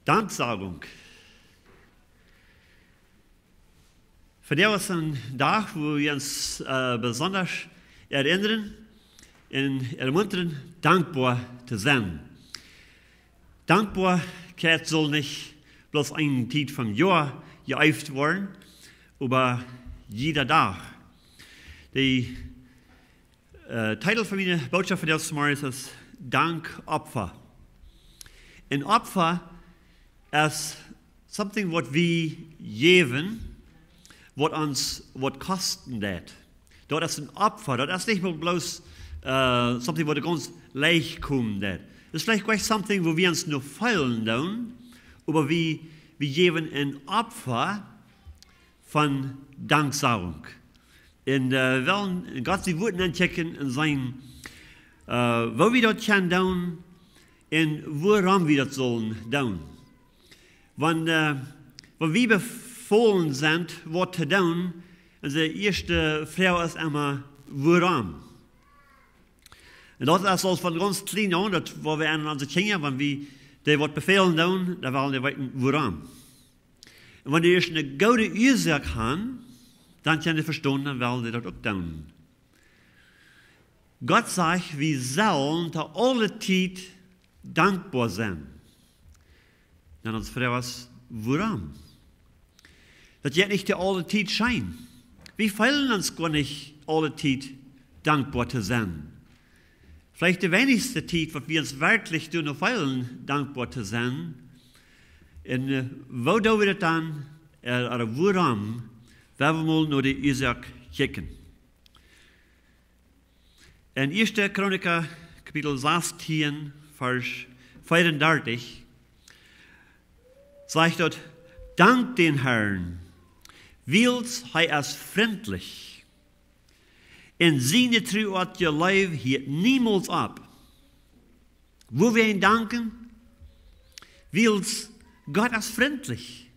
Danksagung. Für der ist ein Tag, wo wir uns besonders erinnern und ermuntern, dankbar zu sein. Dankbarkeit soll nicht bloß eine Zeit vom Jahr geübt werden, aber jeder Tag. Die Titel von meiner Botschaft für dieses Mal ist Dank, Opfa. Und Opfa ist something what wir geben, was uns kosten das. Das ist ein Opfer, das ist nicht bloß something, was ganz leicht kommt. Das ist vielleicht gleich something, wo wir uns nur feilen tun, aber wir geben ein Opfer von Danksagung. Und wollen Gott die Worte entdecken und sagen, wo wir das können tun und woran wir das sollen tun. Wenn wir befohlen sind, was zu tun, und die erste Frage ist immer, woran? Und das ist also von ganz klein an, das, wo wir an unsere Kinder, wenn wir die was befehlen tun, dann wollen die wissen, woran. Und wenn die erst eine gute Ursache haben, dann können die verstehen, dann wollen die das auch tun. Gott sagt, wir sollen zu aller Zeit dankbar sein. Dann uns Frage ist, woran? Das wird nicht zu aller Zeit sein. Wir fehlen uns gar nicht alle Zeit dankbar zu sein. Vielleicht die wenigste Zeit, was wir uns wirklich tun, fehlen, dankbar zu sein. Und wo tun wir das dann? Oder woran? Werden wir mal nur die Ursache kicken. In 1. Chroniker, Kapitel 16, Vers 34, sagt dort, dank den Herrn, wils hij als freundlich. En seine Treuart je Leib hielt niemals ab. Wo wir ihn danken, wils Gott als freundlich.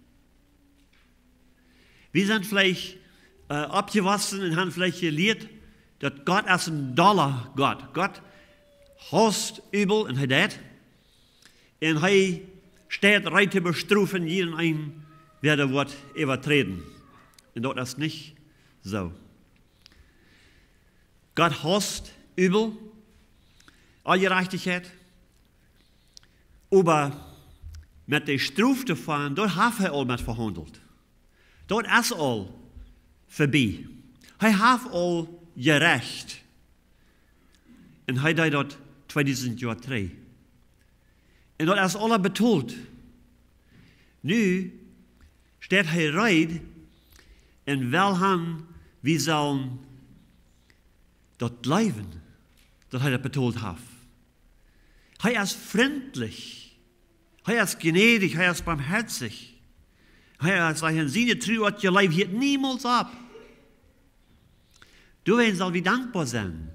Wir sind vielleicht abgewachsen und haben vielleicht gelehrt, dass Gott als ein doller Gott. Gott hasst übel und er das. Und er steht rein zu bestrafen jeden einen, wer das Wort übertreten. Und das ist nicht so. Gott hasst übel, Ungerechtigkeit, aber mit der Strafe davon, dort hat er all mit verhandelt. Dort ist all vorbei. Er hat all gerecht. Und er hat dort 2000 Jahre drei. Und dort ist alles betont. Nu steht er rein, und welchen wir sollen dort leben, das er betont hat. Er ist freundlich, er ist gnädig, er ist barmherzig. Er sagt, seine Treuart je Leib hielt niemals ab. Du soll wie dankbar sein.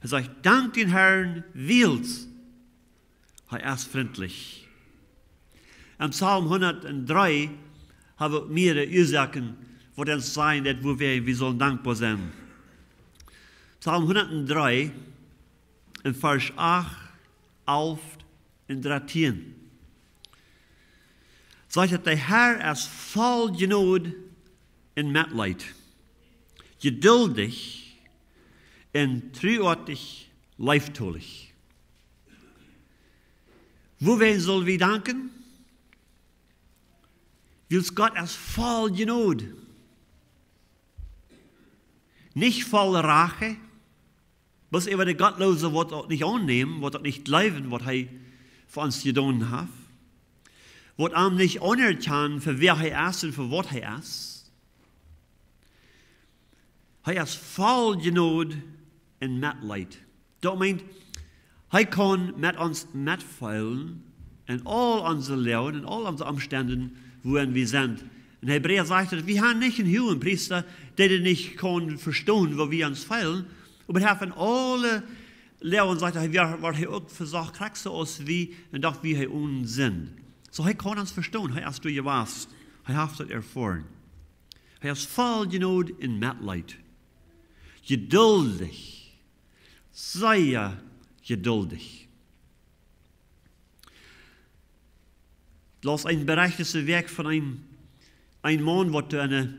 Er sagt, dank den Herrn wils. Er ist freundlich. Im Psalm 103 haben wir mehrere Ursachen, wo dann sagen, dass wir sollen dankbar sein. Psalm 103, in Vers 8, 11 und 13. Sagt, der Herr ist voll Genade und Mitleid, geduldig und treuartig, leibtulich. Wofür sollen wir danken? Weil Gott ist voll Genade. Nicht voll Rache, was über die Gottlose wird auch nicht annehmen, wird auch nicht leben, was er für uns getan hat. Wird ihm nicht anerkennen, für wer er ist und für was er ist. Er ist voll Genade und Mitleid. Das meint, er kann mit uns mitfallen in all unser Leben, in all unsere Umständen, worin wir sind. In Hebräer sagt er, wir haben nicht einen hohen Priester, der nicht kann verstehen, wo wir uns fehlen, aber er hat von alle Lehren, sagt er, wir auch versagt, kriegst so aus wie, und doch wie wir uns sind. So, er kann uns verstehen, er ist du gewasst, er hat das erfahren. Er ist voll Genade in Mitleid. Geduldig, sehr geduldig. las ein berichtes Werk von ein Mann, der in der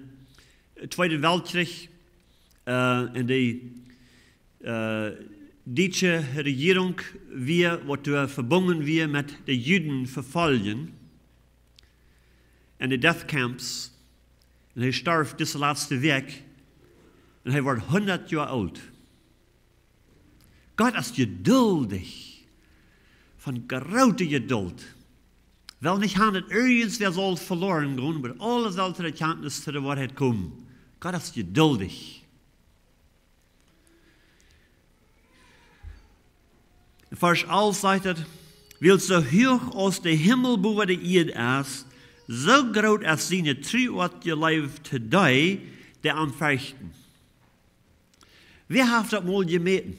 Zweiten Weltkrieg in die deutsche Regierung was verbunden wir mit den Juden verfolgen in den Death Camps. Und er starb das letzte Werk und er war 100 Jahre alt. Gott ist geduldig, von großer Geduld. Wel nicht handelt ergens wer soll verloren gehen, aber alle soll zur Erkenntnis zu der Wahrheit kommen. Gott ist geduldig. In Vers 11 sagt er, weil so hoch aus der Himmel boven de Erde ist, so groß ist seine Treue, was je leeft today, der Anfechten. Wer hat das mal gemeten?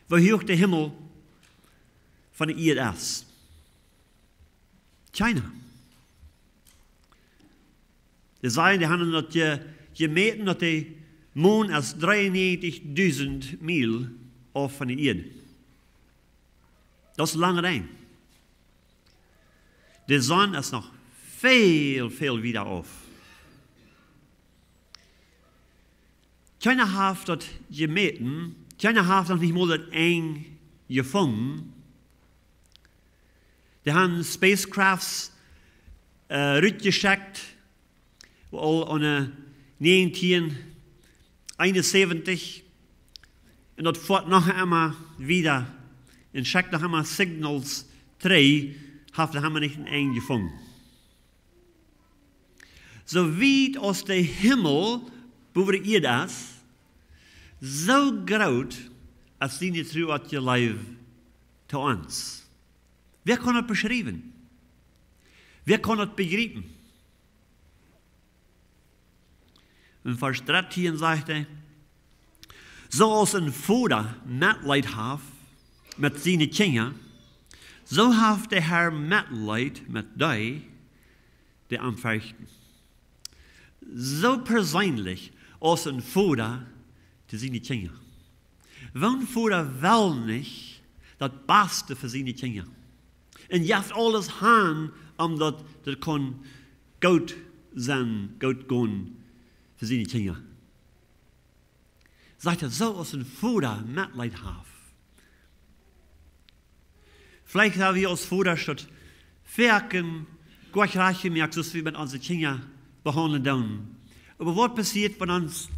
Wie hoch der Himmel von der Erde ist? China. Die sagen, die haben das gemeten, dass der Mond ist 93.000 Mil auf von der Erde. Das ist lange rein. Die Sonne ist noch viel, viel wieder auf. China hat das gemeten, China hat noch nicht mal das eng gefunden. Die haben Spacecrafts rückgeschickt, wo an 1971 und das fährt noch einmal wieder und schickt noch einmal Signals 3, haben wir nicht eng gefunden. So weit aus dem Himmel, wo ihr das, so groß, als die nicht true at je life zu uns. Wer kann das beschreiben? Wer kann das begreifen? In Vers 13 sagt er, so als ein Vater Mitleid hat mit seinen Kindern, so hat der Herr Mitleid mit dir, der Anfechten. So persönlich als ein Vater zu seinen Kindern. Wenn Vater will nicht das Beste für seine Kinder. Und jetzt alles an, das kann gut sein, gut gehen für seine Kinder. Sagt er, so als ein Vater Mitleid hat. Vielleicht haben wir als Vater statt Werken gut reich gemerkt, dass wir mit unseren Kindern behandeln. Aber was passiert, wenn uns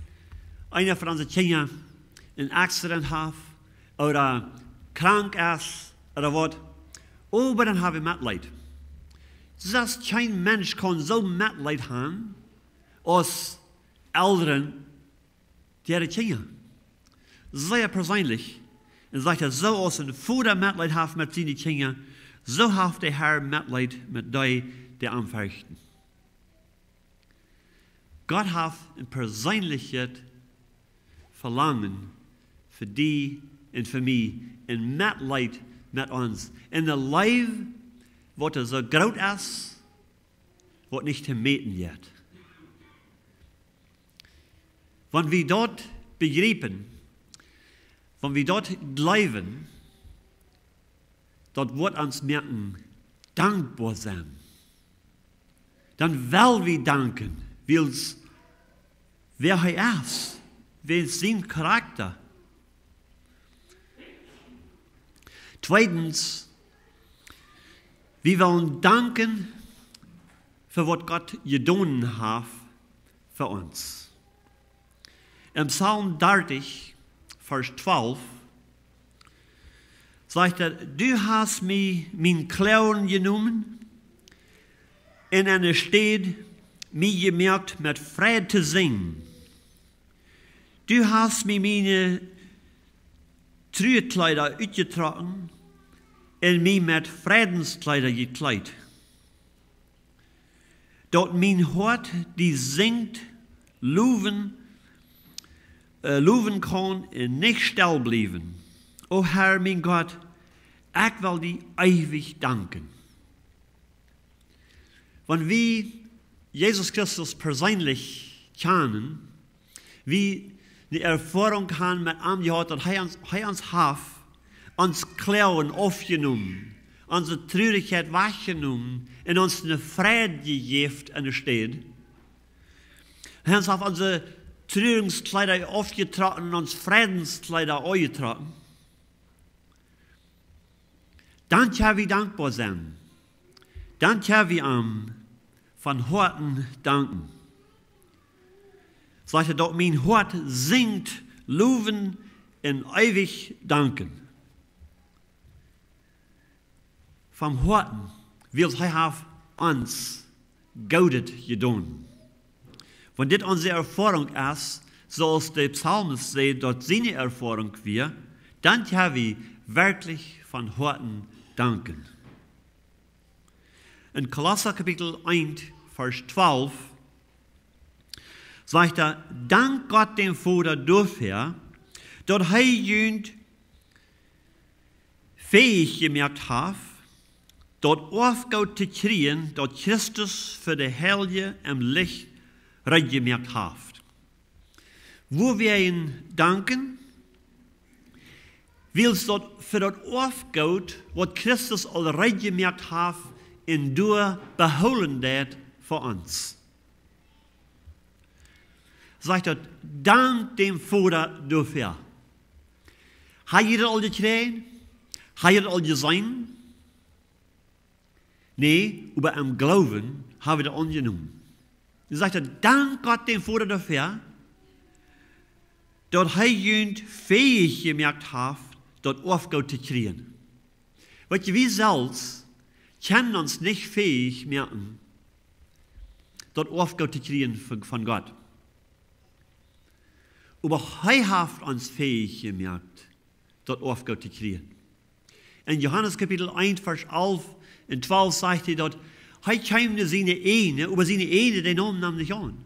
einer von unseren Kindern ein Accident hat oder krank ist oder was? Oh, aber dann haben wir Mitleid. Das kein Mensch kann so Mitleid haben als Eltern, die ihre Kinder. Sehr persönlich. Und sagt er, so als ein Vater Mitleid hat mit seinen Kindern, so hat der Herr Mitleid mit dir, der Anfechten. Gott hat ein persönliches Verlangen für die und für mich, ein Mitleid mit uns. In der Leben, was so groß ist, was nicht gemeten wird. Wenn wir dort begreifen, wenn wir dort glauben, dort wird uns merken, dankbar sein. Dann will wir danken, weil wer er ist, wer ist sein Charakter. Zweitens, wir wollen danken für was Gott getan hat für uns. Im Psalm 30, Vers 12, sagt er, du hast mir mein Klauen genommen, in einer Stadt mir gemerkt, mit Frieden zu singen. Du hast mir meine Trübkleider ausgetragen und mich mit Friedenskleider gekleidet. Dort mein Hort, die singt, loven kann und nicht still bleiben. O Herr, mein Gott, ich will dir ewig danken. Wenn wir Jesus Christus persönlich kennen, wie die Erfahrung haben mit ihm gehabt, dass er uns hat, uns Klauen aufgenommen, unsere Traurigkeit wahrgenommen und uns eine Freude gegeben an der Stelle. Er hat uns auf unsere Trauringskleider aufgetragen und uns Friedenskleider angetragen. Dann können wir dankbar sein. Dann können wir ihm von Herzen danken. Sagt er dort, mein Hort singt, loben und ewig danken. Vom Herzen will er uns Gutes getan. Wenn das unsere Erfahrung ist, so als der Psalmist sagt, dass seine Erfahrung wir, dann können wir wirklich von Herzen danken. In Kolosser Kapitel 1, Vers 12, sagt er, dank Gott dem Vater dafür, dass er jünd fähig gemacht hat, dort aufgaut zu kriegen, dass Christus für die Heilige im Licht reingemacht hat. Wo wir ihn danken, will es dort für das aufgaut, was Christus all reingemacht hat, und durch beholen das für uns. Sagt er, dank dem Vater dafür. Hat ihr das all gekriegt? Hat ihr das all gesehen? Nee, über im Glauben haben wir das angenommen. Er sagt, dank Gott dem Vater dafür, dass er jünd fähig gemacht hat, dort Aufgabe zu kriegen. Weißt du, wir selbst können uns nicht fähig machen, dort Aufgabe zu kriegen von Gott. Aber er hat uns fähig gemacht, dort Aufgabe zu kriegen. In Johannes Kapitel 1, Vers 11 und 12 sagt er dort, er kam seine Ehe, aber seine Ehe, den Namen nahm nicht an.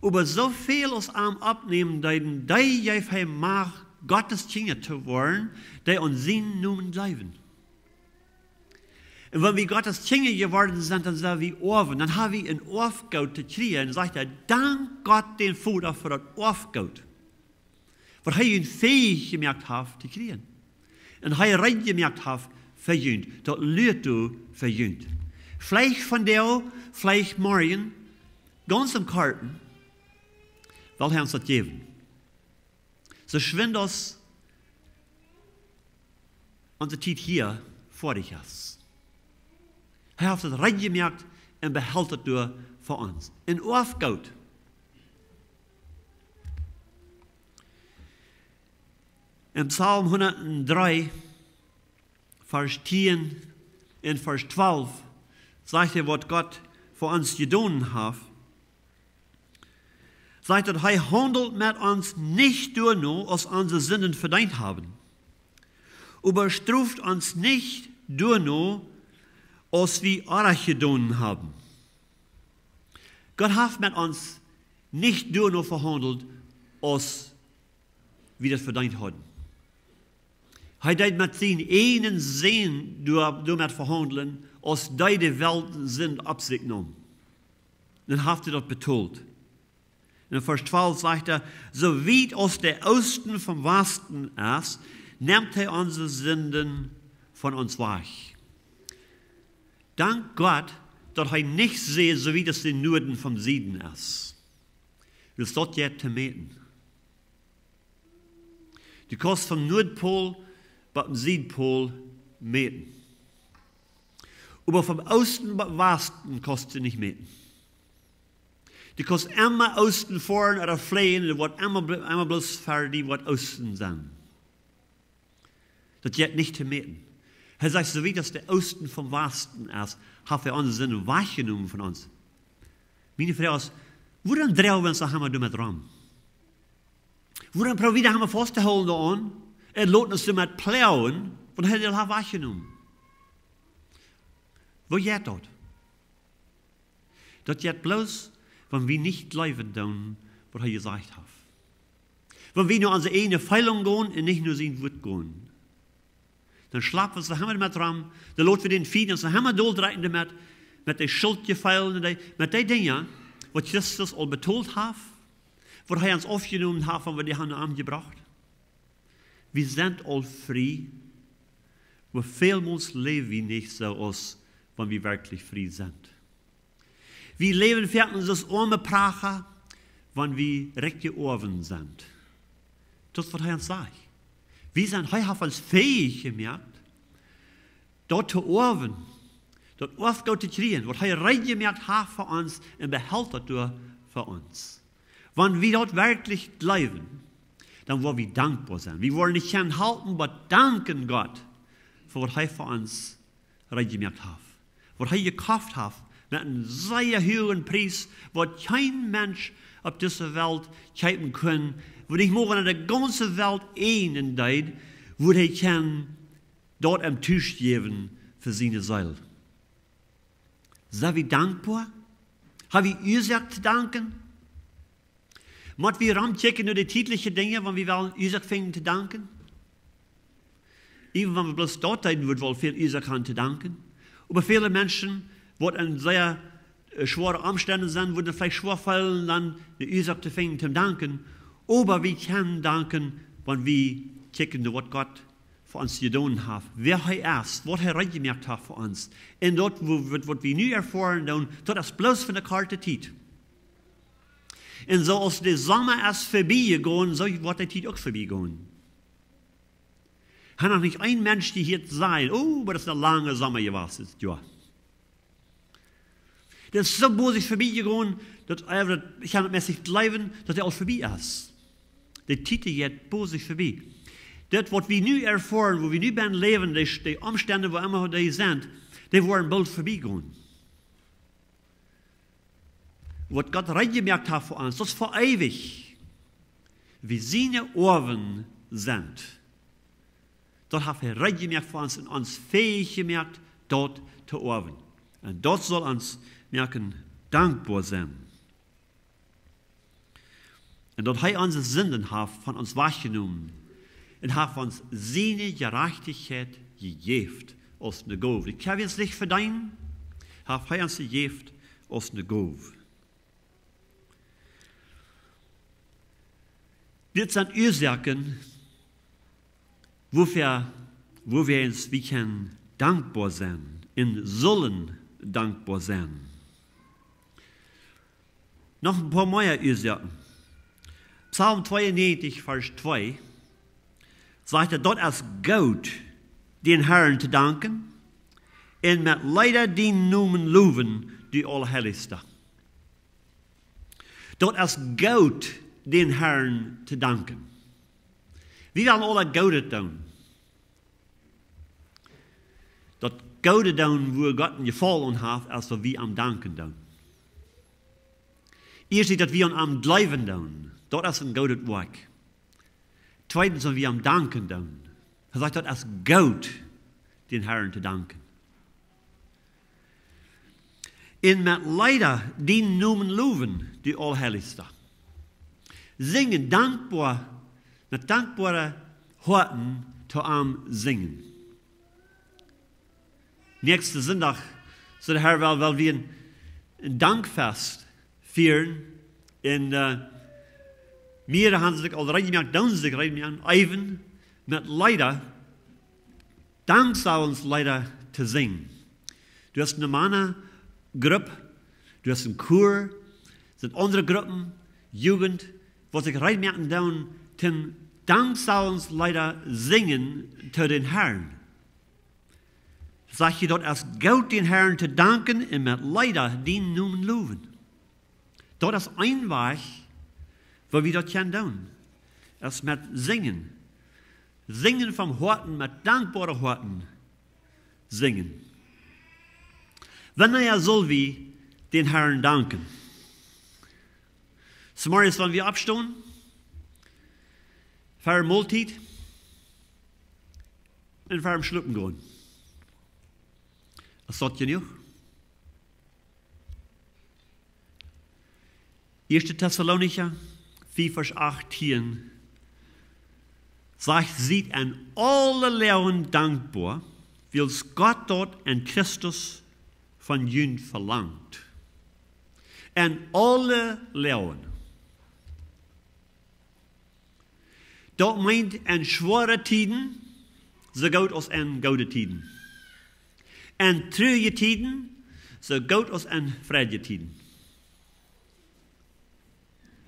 Aber so viel aus ihm abnehmen, die er macht, Gottes Kinder zu werden, die uns seinen Namen bleiben. Und wenn wir Gottes Kinder geworden sind, dann sind wir offen, dann haben wir ein Aufgabe zu kriegen, sagt er, dank Gott den Vater für das Aufgabe. Was er ihn fähig gemacht hat, zu kriegen. Und er reingemerkt hat, verjüngt. Das lehrt du verjüngt. Vielleicht von dir, vielleicht morgen, ganz im Karten, weil er uns das geben. So schwind uns unsere Zeit hier vor dich ist. Er hat das reingemerkt und behält es durch für uns. In Aufgaut. Im Psalm 103, Vers 10 und Vers 12, sagt er, was Gott für uns getan hat. Sagt er, er handelt mit uns nicht nur, als unsere Sünden verdient haben. Aber straft uns nicht nur, als wir Arach getan haben. Gott hat mit uns nicht nur verhandelt, als wir das verdient haben. Er hat mit seinen einen Sehen damit verhandeln, als die Welt sind auf sich genommen. Dann hat er das betont. In Vers 12 sagt er, so weit aus der Osten vom Westen ist, nimmt er unsere Sünden von uns weg. Dank Gott, dass er nicht sieht, so wie das den Norden vom Süden ist. Das ist dort jetzt zu meten. Du kannst vom Nordpol bis zum Südpol meten. Aber vom Osten bis Westen kannst du nicht meten. Du kannst immer Osten fahren oder fliehen, und wird immer bloß für die, was Osten sind. Das geht nicht zu meten. Er sagt, so wie das der Osten vom Westen ist, hat er unsere Sinne wahrgenommen von uns. Meine Frau ist, woran drehen wir uns da haben damit ran? Woran probieren wir festzuhalten da an? Lassen uns damit plauen, und er hat er wahrgenommen. Wo geht das? Das geht bloß, wenn wir nicht leben tun, was er gesagt hat. Wenn wir nur unsere eigene Feilung gehen und nicht nur sein Wort gehen. Dann schlafen wir uns damit dran, dann lassen wir den Fieden, und dann haben wir durchreiten damit, mit den Schuldgefallen, mit den Dingen, was Christus all betont hat, was er uns aufgenommen hat, und wir die haben angebracht. Wir sind all frei, Aber vielmals leben wir nicht so aus, wenn wir wirklich frei sind. Wir leben für uns arme Pracher, wenn wir rechte Ohren sind. Das ist, was er uns sagt. Wir sind heute uns fähig gemacht, dort zu ohren, dort Aufgabe zu kriegen, was er reingemacht hat für uns und behält das für uns. Wenn wir dort wirklich bleiben, dann wollen wir dankbar sein. Wir wollen nicht halten, aber danken Gott für was er für uns reingemacht hat. Was er gekauft hat, mit einem sehr hohen Preis, was kein Mensch auf dieser Welt kaufen kann, wo ich morgen in der ganzen Welt einen deed, wo er kann dort am Tisch geben für seine Seele. Sind wir dankbar? Haben wir Ursache zu danken? Müssen wir rumchecken nur die täglichen Dinge, wenn wir wollen Ursache finden zu danken? Even wenn wir bloß dort sein, wird wohl viel Ursache haben zu danken. Aber viele Menschen, die in sehr schwere Umstände sind, würden vielleicht schwer fallen, dann die Ursache zu finden zu danken. Aber wir können danken, wenn wir checken, was Gott für uns getan hat. Wer er ist, was er reingemerkt hat für uns. Und dort, was wir nu erfahren, das ist bloß von der Karte Zeit. Und so als der Sommer ist vorbeigegangen, so wird der Zeit auch vorbeigegangen. Hat noch nicht ein Mensch, die hier sagt, oh, aber das ist ein langer Sommer gewesen. Ja. Das ist so bosig vorbeigegangen, dass ich kann nicht mehr bleiben, dass er auch vorbei ist. Der Titel geht bosig vorbei. Das, was wir nu erfahren, wo wir nu beim Leben, die Umstände, wo immer die sind, die wollen bald vorbeigehen. Was Gott reingemerkt hat für uns, das ist für ewig. Wie seine Ohren sind, dort hat er reingemerkt für uns und uns fähig gemacht, dort zu ohren. Und dort soll uns merken, dankbar sein. Und dort hat er unsere Sünden von uns wahrgenommen und hat uns seine Gerechtigkeit gegeben aus einer Gabe. Ich kann jetzt nicht verdienen, hat er uns gegeben aus einer Gabe. Das sind Ursachen, wo wir uns wie können dankbar sein und sollen dankbar sein. Noch ein paar mehr Ursachen. Psalm 92, Vers 2 sagt er, dort ist gut, den Herrn zu danken und mit Leider den Namen loben, die Allerheiligste. Dort ist gut, den Herrn zu danken. Wir werden alle Gute tun. Das Gute tun, wo Gott einen Gefallen hat, als wir am Danken tun. Erstens, dass wir am Bleiben tun. Das ist ein gutes Werk. Zweitens, dass wir am Danken tun. Er sagt, das ist gut, den Herrn zu danken. Und mit Leider den Namen loben, die Allerheiligste. Singen, dankbar, mit dankbaren Horten zu am Singen. Nächsten Sonntag, so der Herr, weil wir ein Dankfest feiern, in mir haben sich already gemerkt, dann sich rein even mit Leider, Dank soll uns Leider zu singen. Du hast eine Männergruppe, du hast einen Chor, sind andere Gruppen, Jugend, was ich reinmerken dann, den Dank soll uns Leider singen zu den Herrn. Sag ich dort, als Gott den Herrn zu danken und mit Leider den Namen loben. Dort ist ein Weg, wo wir das können tun. Es mit Singen. Singen vom Horten, mit dankbaren Horten. Singen. Wenn er soll wir den Herrn danken. Zumal wenn wir abstehen, für eine Mahlzeit und für ein Schlucken gehen. Was sagt ihr noch? 1. Thessalonicher 4, Vers 18 sagt, seid an alle Lehren dankbar, weil es Gott dort in Christus von jün verlangt. An alle Lehren. Dort meint in schwere Tiden, so gut als in goede tiden. En treurige tiden, so gut als in vredige tiden.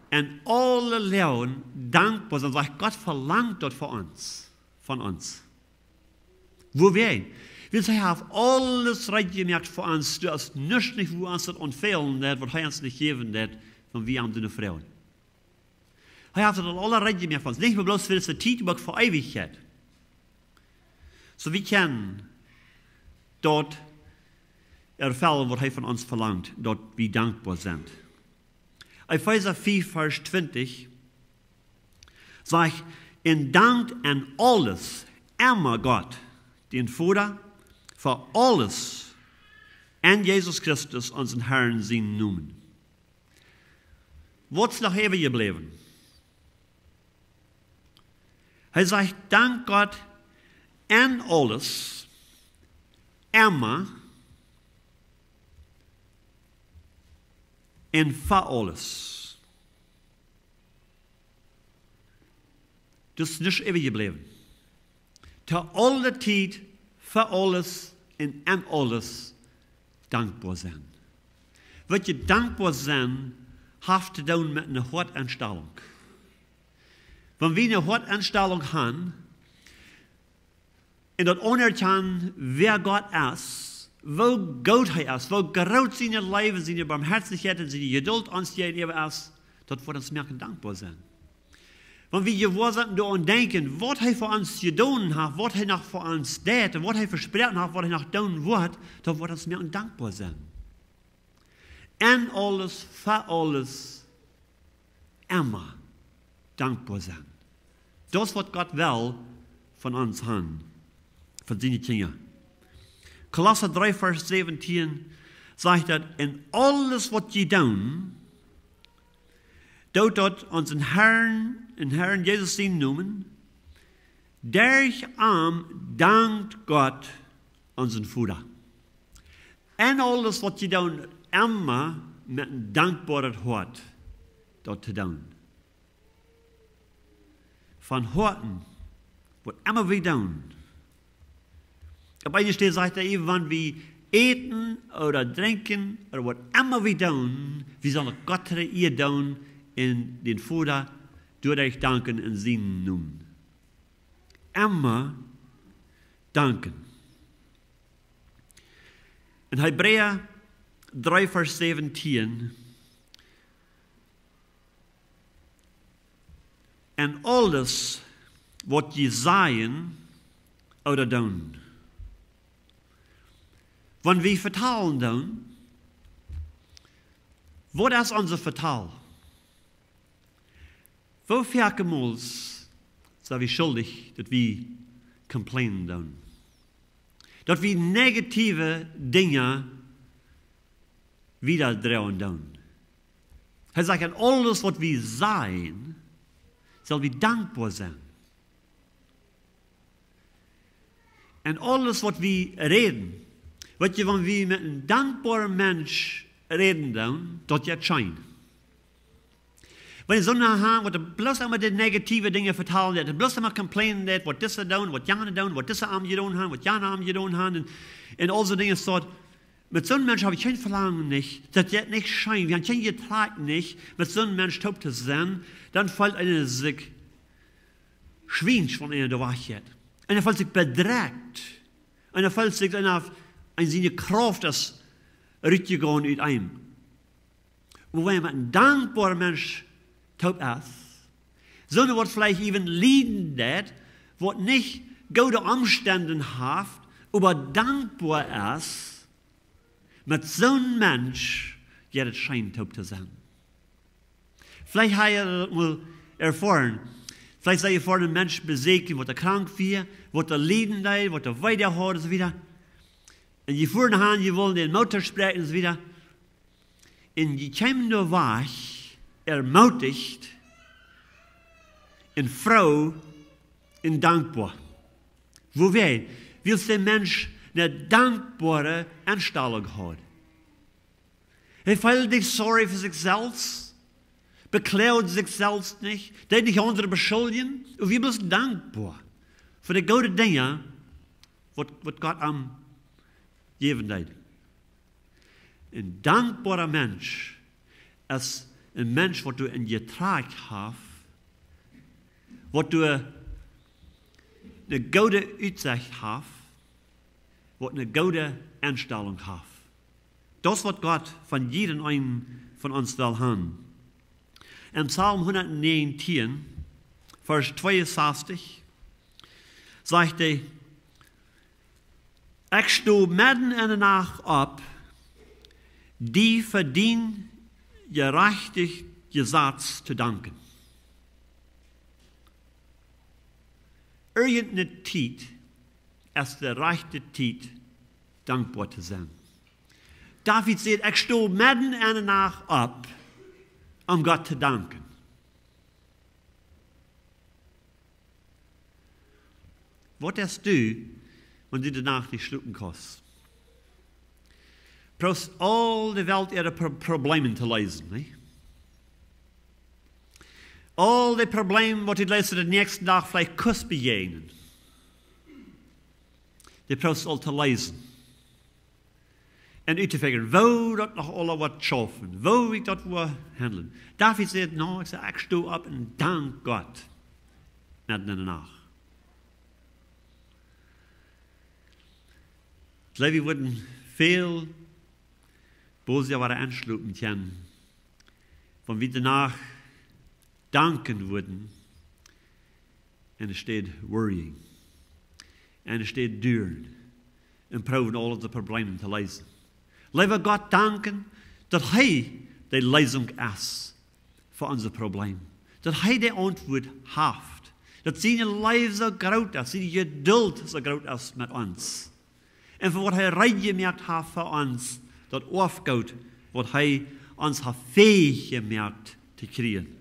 En alle Lehren dankbar sind, sagt Gott verlangt dort von uns. Wo wir? Wir sagen, auf alles recht gemerkt für uns, du hast nichts nicht, wo uns das entfehlen, was er uns nicht geben wird, von wir an deine Frauen. Er hat das alle recht gemerkt für uns, nicht mehr bloß für diese Zeit, aber für Ewigkeit. So wir können dort erfüllen, was er von uns verlangt, dort wir dankbar sind. Epheser 4, Vers 20 sagt, in Dank an alles, immer Gott, den Vater, für alles an Jesus Christus, unseren Herrn, sein Namen. Was ist noch ewig geblieben? Er sagt, dank Gott an alles, immer und für alles. Das ist nicht ewig geblieben. Zu aller Zeit, für alles und an alles dankbar sein. Wird je dankbar sein, hat zu tun mit einer Hortanstellung. Wenn wir eine Hortanstellung haben, und das anerkennen, wer Gott ist, wo Gott er ist, wo groß seine Leben, seine Barmherzigkeit und seine Geduld uns gegenüber ist, dort wird uns merken dankbar sein. Wenn wir gehorsam daran denken, was er für uns getan hat, was er noch für uns tät, was er versprochen hat, was er noch tun wird, dann wird uns merken dankbar sein. An alles, für alles, immer dankbar sein. Das, was Gott will von uns haben, von seinen Kindern. Kolosser 3, Vers 17 sagt, dass in alles, was sie tun, dort unseren Herrn Jesus ihn nennen, durch dankt Gott unseren Vater. Und alles, was sie tun, immer mit einem dankbaren Hort dort zu tun. Von Horten, was immer wir tun. Auf einer Stelle sagt er, wenn wir eten oder trinken oder was immer wir tun, wir sollen Gott ihr tun in den Vater durch euch danken in seinen Namen. Immer danken. In Hebräer 3, Vers 17 und alles, was je sagen oder tun. Wenn wir vertalen tun, was ist unser Vertal? Wo vielmals sind wir schuldig, dass wir complainen tun? Dass wir negative Dinge wieder drehen tun. Er sagt, an alles, was wir sein, soll wir dankbar sein. Und alles, was wir reden, wenn wir mit einem dankbaren Mensch reden, dann, dort jetzt scheint. Wenn ich so nachher, was bloß immer die negative Dinge vertalen, dass bloß immer complainen, was diese tun, was jene tun, was diese Arme getan haben, was jene Arme getan haben, und all so Dinge so. Mit so einem Menschen habe ich kein Verlangen nicht, dass jetzt nicht scheint, wir haben kein Getrag nicht, mit so einem Menschen taub zu sein, dann fällt einer sich schwingt von einer der Wahrheit. Einer fällt sich bedrängt. Einer fällt sich auf seine Kraft, das rütgegangen in einem. Und wenn man ein dankbarer Mensch taub ist, sondern was vielleicht even leiden hat, was nicht gute Umstände hat, aber dankbar ist, mit so einem Mensch, ja, das scheint taub zu sein. Vielleicht hat er mal erfahren, vielleicht sei er vor einem Menschen besiegt, was er krank wird, was er leiden hat, was er weiter hat und so weiter. Und je fuhren an, je wollen den Motor sprechen und so weiter. Und je kämen nur wach, ermutigt, und froh, und dankbar. Wo wir, willst der Mensch eine dankbare Einstellung haben. Er fühlt sich sorry für sich selbst, beklaut sich selbst nicht, der nicht andere beschuldigen, und wir müssen dankbar für die guten Dinge, wat Gott am geven deed. Een dankbarer Mensch ist ein Mensch, wat du in je traag hast, wat du eine gute Uitzicht hast, wat eine gute Einstellung hast. Das, was Gott von jedem einen von uns will haben. Im Psalm 119, Vers 62, sagt er, ich stu mitten in der Nacht ab, die verdient gerechtig Gesatz zu danken. Irgendeine Zeit ist der rechte Zeit, dankbar zu sein. David sagt, ich stu mitten in der Nacht ab, um Gott zu danken. Was hast du, wenn du danach nicht schlucken kannst? Brauchst all die Welt ihre Probleme zu lösen. Ne? All die Probleme, die du den nächsten Tag vielleicht kurz begegnen. Die brauchst all zu lösen. Und uit te figuren, wo dat nog alle wat schaffen, wo ik dat wil handelen. David sagt, no, ik stu op en dank Gott. Net in de nacht. Ik geloof, we worden veel boze waren aansluiten können, van wie danach danken worden. En er staat worrying. En er staat duren. En proben alle de problemen te lezen. Laten we God danken dat Hij de Lösung is voor onze problemen. Dat Hij de antwoord heeft. Dat zijn leven zo groot is, zijn geduld zo groot is met ons. En voor wat Hij reed gemerkt heeft voor ons, dat afgoed wat Hij ons heeft fähig gemerkt te krijgen.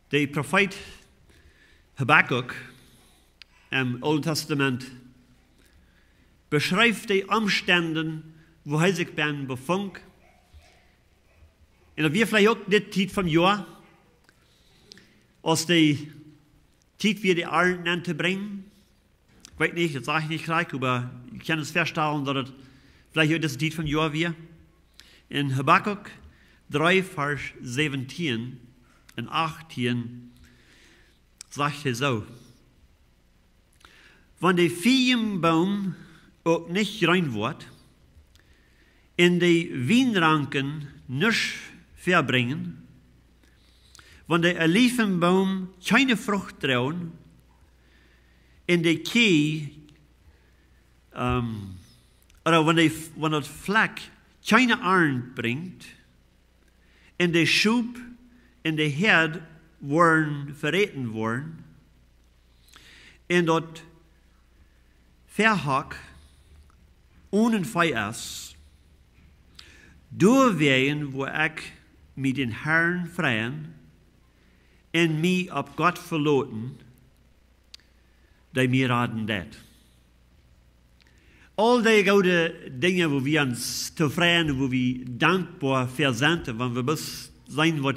De profeet Habakkuk im Alten Testament beschreibt die Umstände, wo er sich befand. Und wir vielleicht auch die Zeit vom Jahr, als die Zeit wir die Ernte zu bringen. Ich weiß nicht, das sage ich nicht gleich, aber ich kann es feststellen, dass es vielleicht auch diese Zeit vom Jahr wir. In Habakkuk 3, Vers 17 und 18 sagt er so: Wenn der Feigenbaum auch nicht rein wird, in die Weinranken nicht verbringen, wenn der Olivenbaum keine Frucht trauen, in die Kee, oder wenn das Fleck keine Arn bringt, in der Schub, in der Herd worden verraten worden, in dat Verhack ohne Feuer ist, doorwegen wo ich mit den Herrn freien en mich auf Gott verloten, die mir raten dat. All die gute Dinge, wo wir uns zufrieden, wo wir dankbar versenden, wenn wir bis sein, was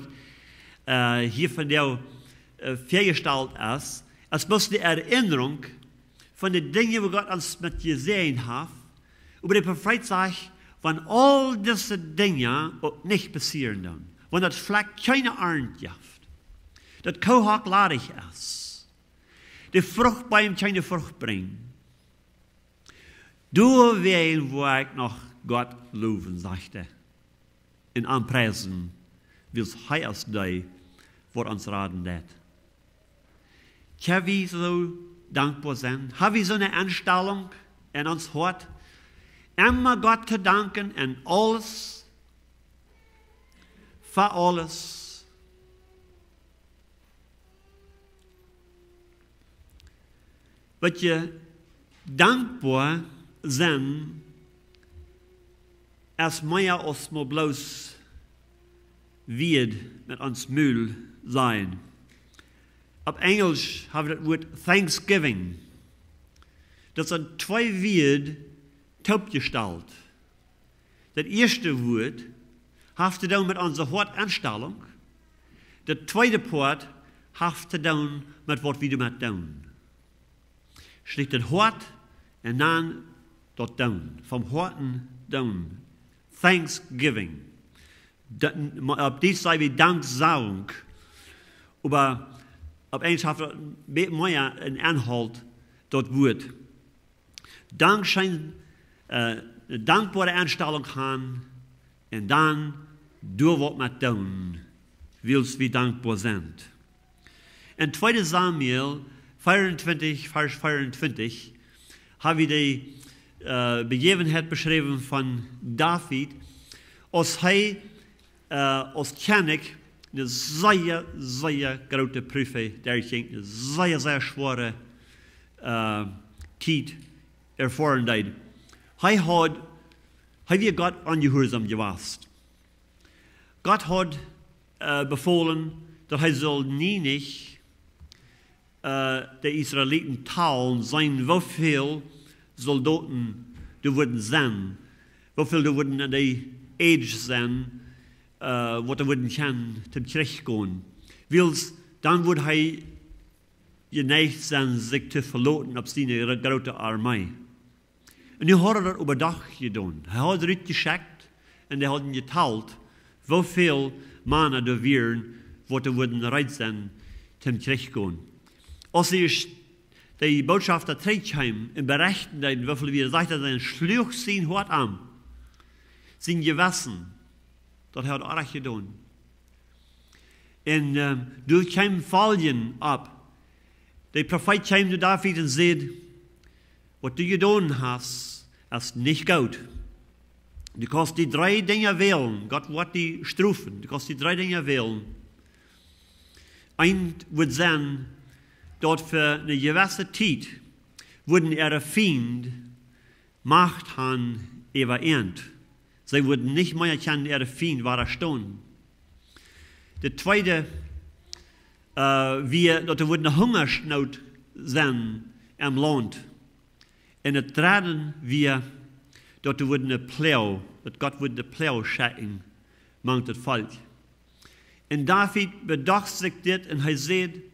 hier von der vergestellt ist, es muss die Erinnerung von den Dingen, wo Gott uns mit gesehen hat, über die Prophet sagt, wenn all diese Dinge auch nicht passieren dann, wenn das Fleck keine Ernte gibt, das Kohak ladig ist, die Frucht bei ihm keine Frucht bringt, du wählen, wo ich noch Gott loben, sagt er, in anpreisen, wie es heißt, die, vor uns raten dat. Können wir so dankbar sein? Haben wir so eine Einstellung in uns Hort, immer Gott zu danken in alles, für alles? Wat je dankbar sein, ist mehr als nur bloß wird mit uns Müll sein. Auf Englisch haben wir das Wort Thanksgiving. Das sind zwei Wörter taubgestellt. Das erste Wort hat zu tun mit unserer Worteinstellung. De tweede poort heeft te doen met wat we met doen. Schlicht het hart en dan dat doen. Van harten doen. Thanksgiving. Op dit zijn we dankzang. Maar opeens heeft het meer een inhoud dat woord. Dank zijn dankbare aanstelling gaan en dan door wat met doen. Wils we dankbaar zijn. In 2 Samuel 24, vers 24 hebben we de begevenheid beschreven van David als hij als koning een zeer, zeer grote proef daarging, een zeer, zeer zware tijd ervaren deed. Hij had God ongehoorzaam geweest. God had bevolen dat hij zal niet de Israëlieten talen zijn hoeveel soldaten er worden zijn, hoeveel er worden in de age zijn, wat er worden gaan te terugkomen. Wils, dan wordt hij geneigd zijn zich te verlaten op zijn grote armee. En nu had hij dat overdag gedaan. Hij had eruit geschakt en hij had geteld hoeveel mannen er waren, wat er worden bereid zijn te terugkomen. Als hij de boodschapper terugkwam en berichten dat hoeveel we zegt dat hij sloeg zijn hart aan, zijn gewissen, dat hij had aardig gedaan. En er kwam vallen op. De profeet kwam naar David en zei, wat du gedaan hast, is niet goed. Du kannst die 3 dingen wählen. God wordt die strafen. Du kannst die 3 dingen wählen. Eén wordt zijn dat voor een gewisse tijd worden ihre Feind Macht haben übereint. Sie würden nicht mehr kennen, ihre Feind war staan. De tweede, dat er een hungersnood zijn im Land. En het derde, dat er een plow, dat God wordt de plow schicken, mangt het volk. En David bedacht zich dit en hij zei,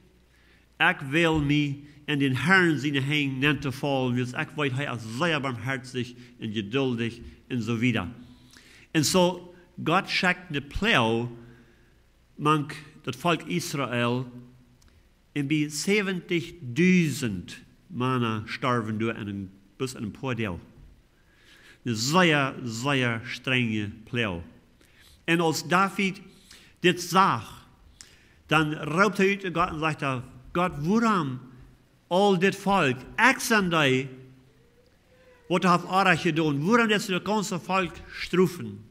ik wil mij in den Herrn zijn heen niet te vallen, want ik weet, hij is zeer barmherzig en geduldig en zo wieder. En zo, God schickt de plow, mangt dat volk Israël, en bij 70.000 mannen starven door een bus en een paar deel. Een zeer, zeer strenge plow. En als David dit zag, dan roept hij uit God en zegt hij, God, waarom al dit volk, ik zijn die, wat heeft aardig gedaan, waarom dat ze het ganze volk straffen?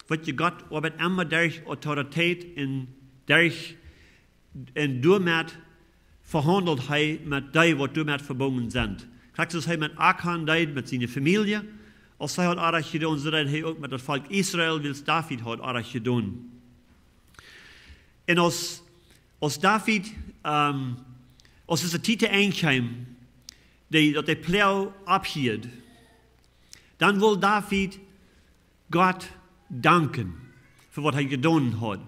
Weet je, God wordt immer durch autoriteit en doormet verhandelt hij met die wat doormet verbonden zijn. Kijk, zoals hij met Achan deed, met zijn familie, als hij had aardig gedaan, zo deed hij ook met het volk Israël, wils David had aardig gedaan. En als David, als het de tijd aankwam, dat de plow ophield, dan wil David God danken voor wat hij gedaan had.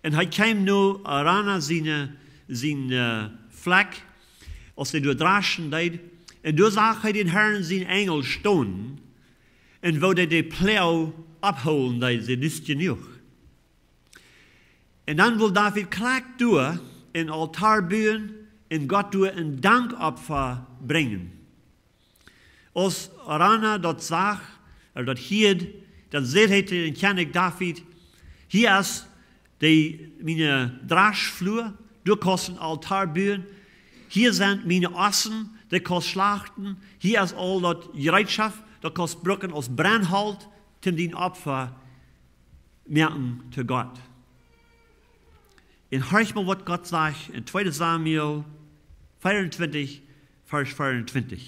En hij kwam nu aan zijn vlek, als hij door draschen deed, en toen zag hij den Herrn zijn engel staan, en wou hij de plow opholen, deed ze niet genoeg. En dan wil David klaar door een altaar bouwen en God door een dankopfer brengen. Als Arana dat zag, dat hield, dan zei hij tegen koning David, hier is mijn draasvloer, du kannst een altaar bouwen, hier zijn mijn ossen, die kannst slachten, hier is al dat gereedschap, dat kannst brukken als brandhout, ten dien opfer merken te God. En hoor mal wat God zegt in 2 Samuel 24, vers 24.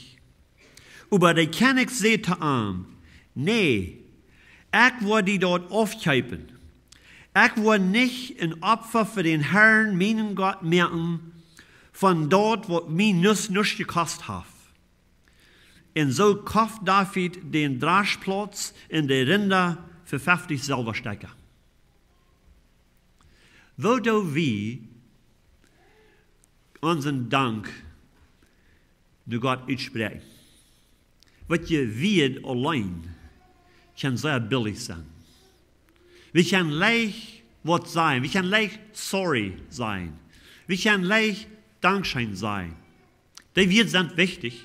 Aber de koning zei te hem, nee, ik wil die dort afkijpen. Ik wil niet een opfer voor den Herrn, mijn God, merken, van dort wat mij niets gekost heeft. En zo kocht David den draagplaats en de rinder voor 50 zilverstekken. Wo do wir unseren Dank nu Gott uitspreken? Wat je weet alleen kan sehr billig sein. Wir können leicht wat sein. Wir können leicht sorry sein. Wir können leicht Dankschein sein. Die wir sind wichtig.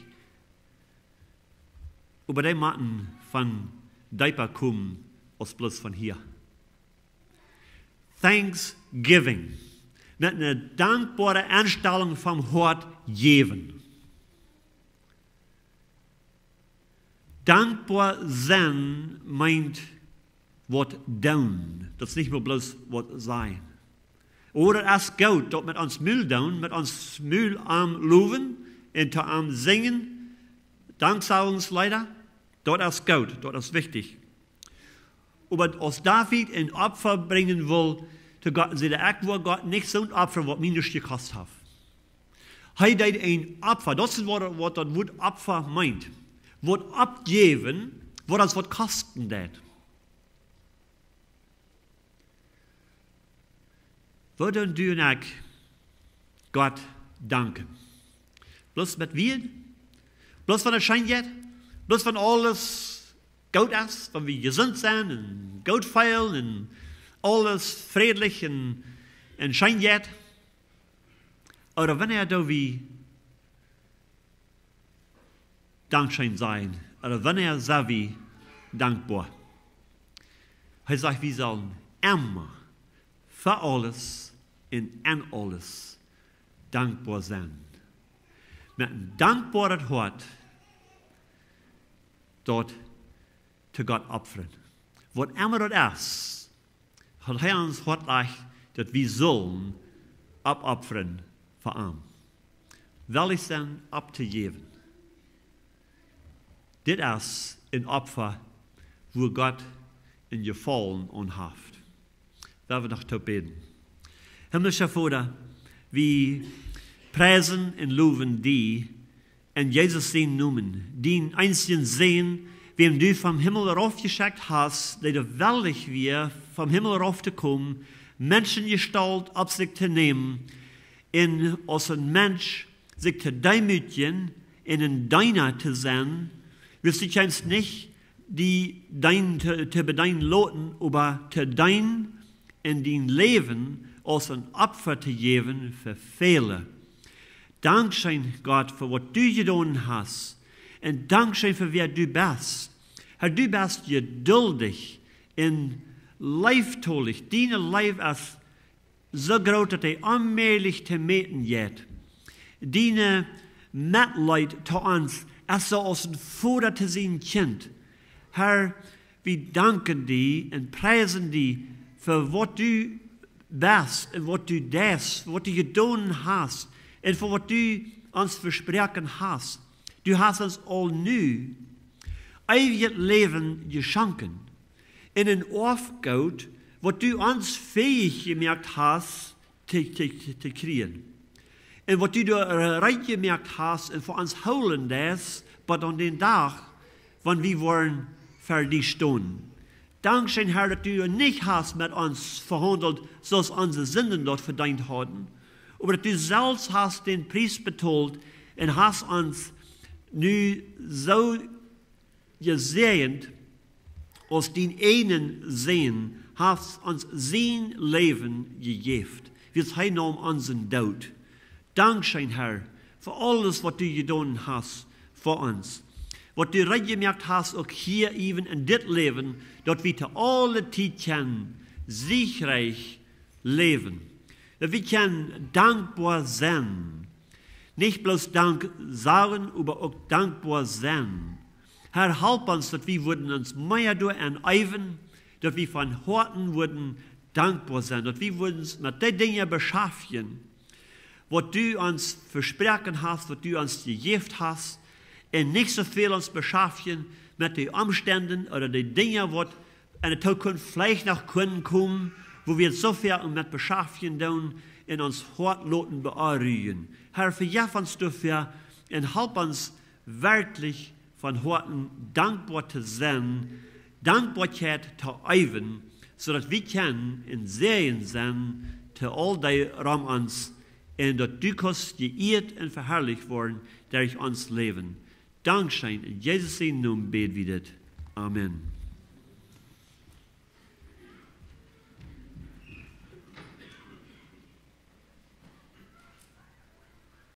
Aber die machen von Diaper kommen aus bloß von hier. Thanksgiving. Mit einer dankbaren Einstellung vom Hort geben. Dankbar sein meint wat doen. Dat is niet meer bloß wat zijn. Oder als Gott dat met ons Müll doen, met ons Müll am loven en te am zingen, Danksagungslieder, dat is Gott, dat is wichtig. Aber als David ein Opfer bringen will, zu Gott, sie der wo Gott nicht so ein Opfer, was minus gekostet hat. Hij deed ein Opfer, das ist was das Wort Opfer meint. Wat abgeben, wat kosten dat. Wat dan du en ik Gott danken? Bloß met wie? Bloß van het schijnjet? Bloß van alles goed is? Van we gezond zijn en goed feilen en alles friedlich en schijnjet? Oder wanneer do we Dankschein sein, oder wanneer zijn we dankbaar? Hij zegt, we sollen immer für alles en an alles dankbaar zijn. Met een dankbaar hart dat te God opferen. Wat immer dat is, hat hij ons hart leicht, dat we zullen opofferen voor hem. Wel is dan op te geven. Dit is een Opfer, wo Gott in gefallen und haft. Laten we nog te beten. Himmlischer Vater, wir preisen und loben die in Jesus den Namen, den einzigen sehen, wem du vom Himmel raufgeschickt hast, der du willig wir vom Himmel rauf zu kommen, Menschengestalt auf sich zu nehmen, in als ein Mensch sich zu demütigen, in ein Deiner zu sein, wirst du kannst nicht die dein te bedein loten, aber te dein in dein Leben als ein Opfer zu geben für Fehler. Dankschein Gott für was du getan hast und Dankschein für wer du bist. Herr, du bist geduldig und leiftolig. Deine Leib ist so groß, dass er allmählich zu meten geht. Deine Mitleid zu uns ist so als ein Vater zu sein Kind. Herr, wir danken dir und preisen dir für was du bist und was du das, was du getan hast und für was du uns versprochen hast. Du hast uns all nu ewiges Leben geschenken. In ein Aufgaut, was du uns fähig gemacht hast, zu kriegen. Und was du reich gemacht hast und für uns holen das, aber an den Tag, wann wir wollen, für dich stehen. Dankeschön, Herr, dass du nicht hast mit uns verhandelt, so als unsere Sünden dort verdient haben, aber dass du selbst hast den Preis bezahlt und hast uns nu so gesegnet, aus den einen sehen, hast uns sein Leben gegeben. Wir haben unseren Tod. Dankeschön, Herr, für alles, was du getan hast für uns. Was du reingemacht hast, auch hier even in dit Leben, dass wir zu alle Zeit können, siegreich leben. Dass wir können dankbar sein. Nicht bloß Dank sagen, aber auch dankbar sein. Herr, help uns, dass wir uns mehr enteifern, dass wir von Herzen würden dankbar sein, dass wir uns mit den Dingen beschaffen, was du uns versprochen hast, was du uns gegeben hast, und nicht so viel uns beschaffen mit den Umständen oder den Dingen, die in der Zukunft vielleicht noch können kommen, wo wir so viel mit beschaffen tun, in uns Hortloten bearbeiten. Herr, verjaf uns dafür und help uns wirklich von Horten dankbar zu sein, Dankbarkeit zu üben, sodass wir können in Serien sein, te al die ram ons, en dat du kost geëerd en verherrlicht worden durch ons leven. Dank zijn in Jezus' naam bid we dit. Amen.